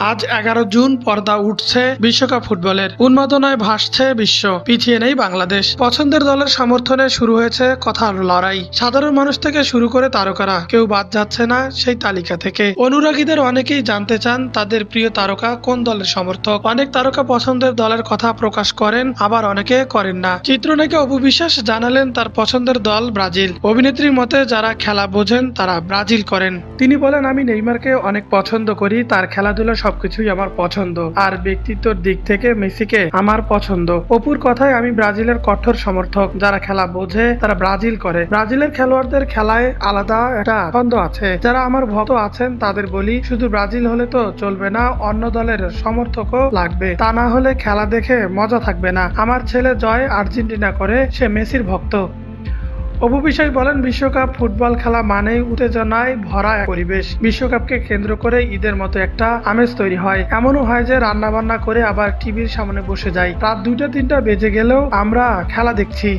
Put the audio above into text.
আজ 11 জুন পর্দা উঠছে বিশ্বকাপ ফুটবলের। উন্মাদনায় ভাসছে বিশ্ব, পিছিয়ে নেই বাংলাদেশ। পছন্দের দলের সমর্থনে শুরু হয়েছে কথার লড়াই। সাধারণ মানুষ থেকে শুরু করে তারকারা কেউ বাদ যাচ্ছে না সেই তালিকা থেকে। অনুরাগীদের অনেকেই জানতে চান তাদের প্রিয় তারকা কোন দলের সমর্থক। অনেক তারকা পছন্দের দলের কথা প্রকাশ করেন, আবার অনেকে করেন না। চিত্রনায়িকা অপু বিশ্বাস জানালেন তার পছন্দের দল ব্রাজিল। অভিনেত্রীর মতে যারা খেলা বোঝেন তারা ব্রাজিল করেন। তিনি বলেন, আমি নেইমারকে অনেক পছন্দ করি, তার খেলাধুলা সবকিছুই আমার পছন্দ, আর ব্যক্তিত্বর দিক থেকে মেসিকে আমার পছন্দ। অপুর কথায় আমি ব্রাজিলের কঠোর সমর্থক। যারা খেলা বোঝে তারা ব্রাজিল করে। ব্রাজিলের খেলোয়াড়দের খেলায় আলাদা একটা ছন্দ আছে। যারা আমার ভক্ত আছেন তাদের বলি, শুধু ব্রাজিল হলে তো চলবে না, অন্য দলের সমর্থকও লাগবে, তা না হলে খেলা দেখে মজা থাকবে না। আমার ছেলে জয় আর্জেন্টিনা করে, সে মেসির ভক্ত। অপু বিশ্বাস বলেন, বিশ্বকাপ ফুটবল খেলা মানেই উত্তেজনায় ভরা এক পরিবেশ। বিশ্বকাপকে কেন্দ্র করে ঈদের মতো একটা আমেজ তৈরি হয়। এমনও হয় যে রান্না বান্না করে আবার টিভির সামনে বসে যাই। রাত 2টা 3টা বেজে গেলেও আমরা খেলা দেখছি।